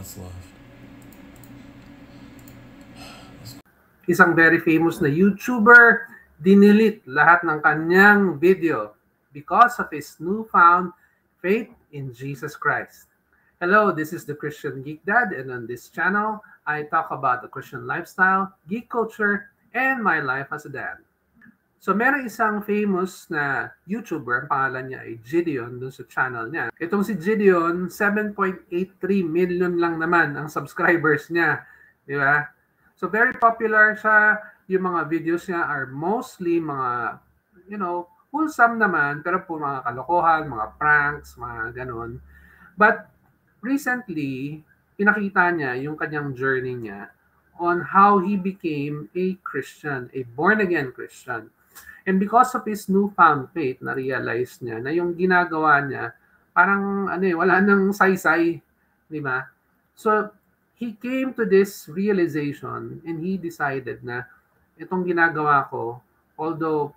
minutes left. Isang very famous na YouTuber, dinilit lahat ng kanyang video because of his newfound faith in Jesus Christ. Hello, this is the Christian Geek Dad, and on this channel, I talk about the Christian lifestyle, geek culture, and my life as a dad. So meron isang famous na YouTuber, ang pangalan niya ay Gideon dun sa channel niya. Itong si Gideon, 7.83 million lang naman ang subscribers niya. Di ba? So very popular siya. Yung mga videos niya are mostly mga, wholesome naman, pero po mga kalokohan, mga pranks, mga ganun. But recently, pinakita niya yung kanyang journey niya on how he became a Christian, a born-again Christian. And because of his newfound faith, na-realize niya na yung ginagawa niya, parang wala nang saysay, di ba? So, he came to this realization and he decided na itong ginagawa ko, although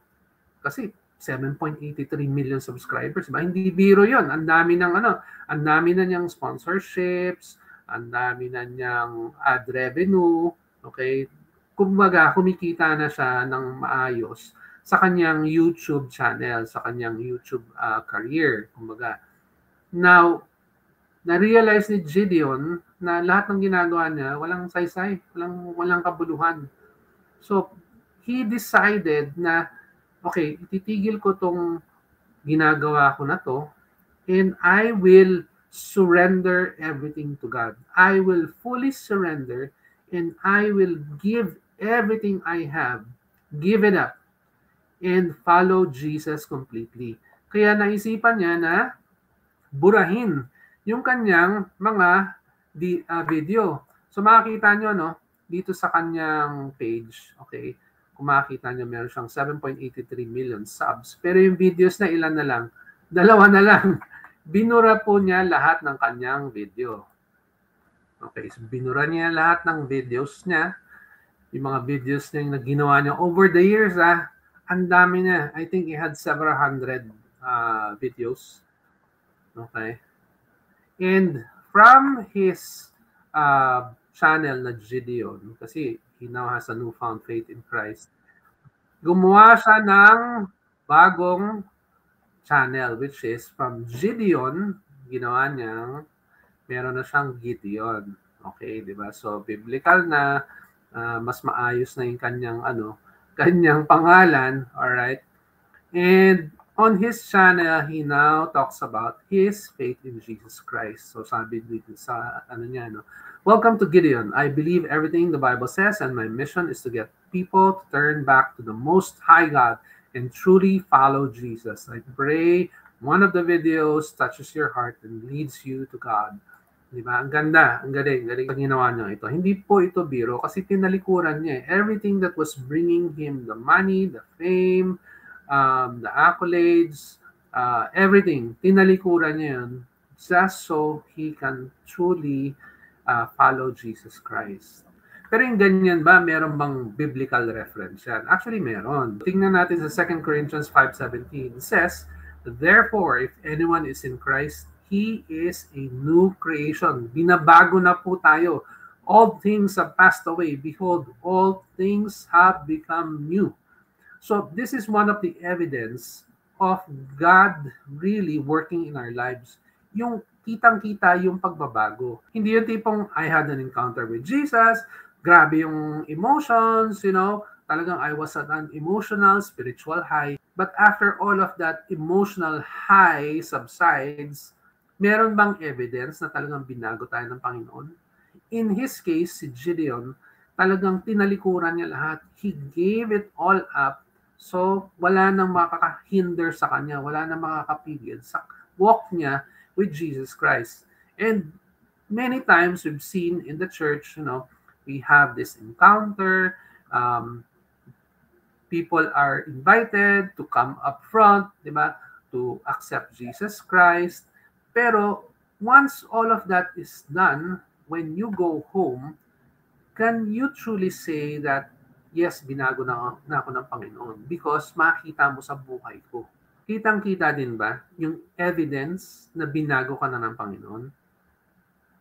kasi 7.83 million subscribers, ba? Hindi biro 'yon. Ang dami na niyang sponsorships, ang dami na niyang ad revenue, okay? Kumbaga, kumikita na siya ng maayos sa kanyang YouTube channel, sa kanyang YouTube career, kumbaga. Now, na-realize ni Gideon na lahat ng ginagawa niya, walang saysay, walang kabuluhan. So, he decided na, okay, ititigil ko tong ginagawa ko na to, and I will surrender everything to God. I will fully surrender, and I will give everything I have, give it up, and follow Jesus completely. Kaya naisipan niya na burahin yung kanyang mga video. So makikita nyo, no, dito sa kanyang page, okay, kung makikita nyo, meron siyang 7.83 million subs. Pero yung videos na ilan na lang, 2 na lang. Binura po niya lahat ng kanyang video. Okay, so binura niya lahat ng videos niya. Yung mga videos niya na ginawa niya over the years, ang dami niya. I think he had several hundred videos. Okay. And from his channel na Gideon, kasi he now has a newfound faith in Christ, gumawa siya ng bagong channel, which is from Gideon, ginawa niyang, meron na siyang Gideon. Okay, di ba? So, biblical na, mas maayos na yung kanyang pangalan, alright? And on his channel, he now talks about his faith in Jesus Christ. So sabi dito sa welcome to Gideon. I believe everything the Bible says, and my mission is to get people to turn back to the Most High God and truly follow Jesus. I pray one of the videos touches your heart and leads you to God. Diba? Ang ganda, ang galing pag ginawa niya ito. Hindi po ito biro kasi tinalikuran niya. Everything that was bringing him the money, the fame, the accolades, everything, tinalikuran niya yun just so he can truly follow Jesus Christ. Pero yung ganyan ba, meron bang biblical reference yan? Actually, meron. Tingnan natin sa 2 Corinthians 5:17. It says, therefore, if anyone is in Christ, he is a new creation. Binabago na po tayo. All things have passed away. Behold, all things have become new. So this is one of the evidence of God really working in our lives. Yung kitang-kita yung pagbabago. Hindi yung tipong I had an encounter with Jesus, grabe yung emotions, talagang I was at an emotional, spiritual high. But after all of that emotional high subsides, meron bang evidence na talagang binago tayo ng Panginoon? In his case, si Gideon, talagang tinalikuran niya lahat. He gave it all up. So, wala nang makakahinder sa kanya, wala nang makakapigil sa walk niya with Jesus Christ. And many times we've seen in the church, we have this encounter, people are invited to come up front, di ba, to accept Jesus Christ. Pero once all of that is done, when you go home, can you truly say that, yes, binago na ako ng Panginoon? Because makita mo sa buhay ko. Kitang-kita din ba yung evidence na binago ka na ng Panginoon?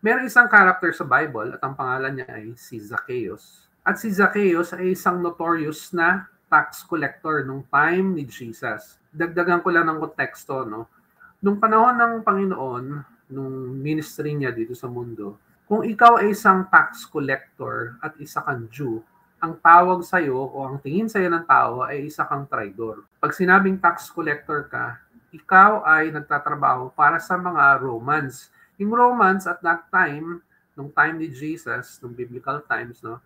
Meron isang character sa Bible at ang pangalan niya ay si Zacchaeus. At si Zacchaeus ay isang notorious na tax collector nung time ni Jesus. Dagdagan ko lang ng konteksto, no? Nung panahon ng Panginoon, nung ministry niya dito sa mundo, kung ikaw ay isang tax collector at isa kang Jew, ang tawag sa'yo o ang tingin sa'yo ng tao ay isa kang traidor. Pag sinabing tax collector ka, ikaw ay nagtatrabaho para sa mga Romans. Yung Romans at that time, nung time ni Jesus, nung biblical times, no,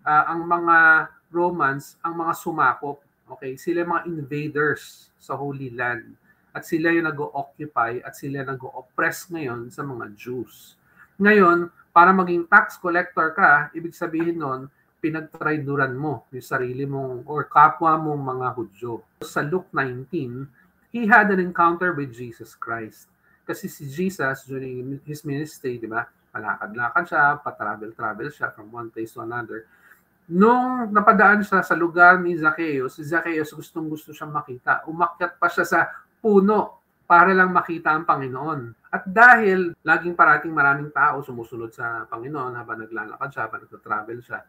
ang mga Romans, ang mga sumakop, okay, sila yung mga invaders sa Holy Land. At sila yung nag-o-occupy at sila nag-o-oppress ngayon sa mga Jews. Ngayon, para maging tax collector ka, ibig sabihin nun, pinagtraiduran mo yung sarili mong or kapwa mong mga Hudyo. Sa Luke 19, he had an encounter with Jesus Christ. Kasi si Jesus, during his ministry, di ba, palakad-lakad siya, pa-travel-travel siya from one place to another. Nung napadaan siya sa lugar ni Zacchaeus, si Zacchaeus gustong-gusto siyang makita. Umakyat pa siya sa puno para lang makita ang Panginoon. At dahil laging parating maraming tao sumusunod sa Panginoon habang naglalakad siya, habang nagtatravel siya,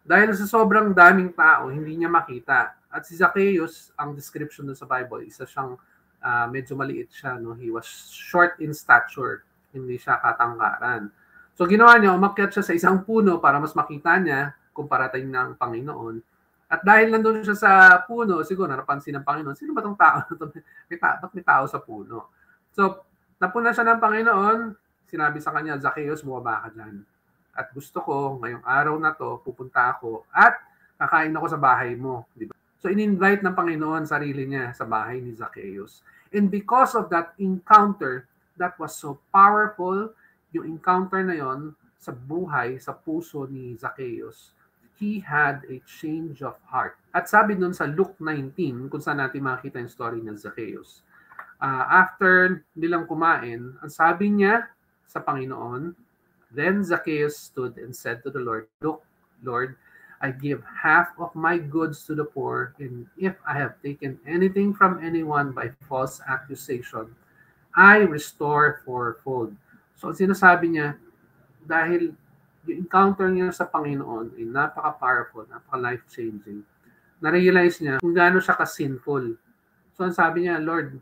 dahil sa sobrang daming tao, hindi niya makita. At si Zacchaeus, ang description doon sa Bible, isa siyang medyo maliit siya, no? He was short in stature, hindi siya katangkaran. So ginawa niya, umakyat siya sa isang puno para mas makita niya kung parating ng Panginoon. At dahil nandun siya sa puno, siguro napansin ng Panginoon, sino ba itong tao? Ba't may tao sa puno? So napuna siya ng Panginoon, sinabi sa kanya, Zacchaeus, bumaba ka dyan. At gusto ko, ngayong araw na to, pupunta ako at kakain ako sa bahay mo. Di ba? So in-invite ng Panginoon sarili niya sa bahay ni Zacchaeus. And because of that encounter, that was so powerful, yung encounter na yon sa buhay, sa puso ni Zacchaeus, he had a change of heart. At sabi nun sa Luke 19, kung saan natin makita yung story ni Zacchaeus, after nilang kumain, ang sabi niya sa Panginoon, then Zacchaeus stood and said to the Lord, look, Lord, I give half of my goods to the poor, and if I have taken anything from anyone by false accusation, I restore fourfold. So sinasabi niya, dahil yung encounter niya sa Panginoon ay napaka-powerful, napaka-life-changing, na-realize niya kung gaano siya ka-sinful. So ang sabi niya, Lord,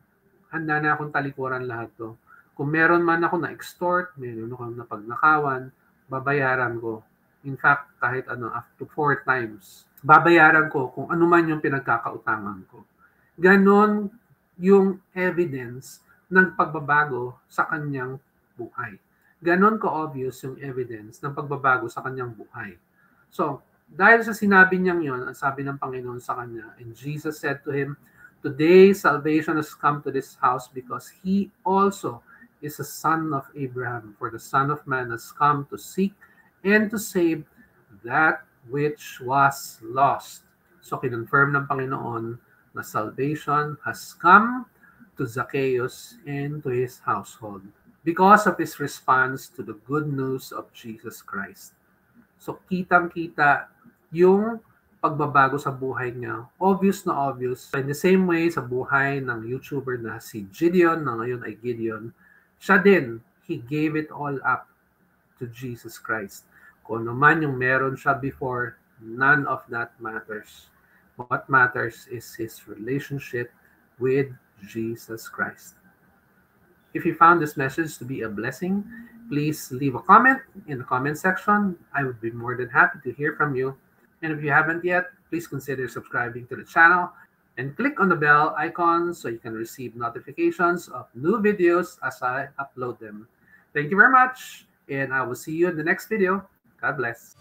handa na akong talikuran lahat to. Kung meron man ako na-extort, meron ako na pagnakawan, babayaran ko. In fact, kahit up to 4 times, babayaran ko kung ano man yung pinagkakautangan ko. Ganon yung evidence ng pagbabago sa kanyang buhay. Ganon ka-obvious yung evidence ng pagbabago sa kanyang buhay. So, dahil sa sinabi niyang yon, ang sabi ng Panginoon sa kanya, and Jesus said to him, today salvation has come to this house because he also is a son of Abraham. For the Son of Man has come to seek and to save that which was lost. So, kinonfirm ng Panginoon na salvation has come to Zacchaeus and to his household because of his response to the good news of Jesus Christ. So, kitang-kita yung pagbabago sa buhay niya. Obvious na obvious. In the same way, sa buhay ng YouTuber na si Gideon, na ngayon ay Gideon, siya din, he gave it all up to Jesus Christ. Kung ano man yung meron siya before, none of that matters. What matters is his relationship with Jesus Christ. If you found this message to be a blessing, please leave a comment in the comment section. I would be more than happy to hear from you. And if you haven't yet, please consider subscribing to the channel and click on the bell icon so you can receive notifications of new videos as I upload them. Thank you very much, and I will see you in the next video. God bless.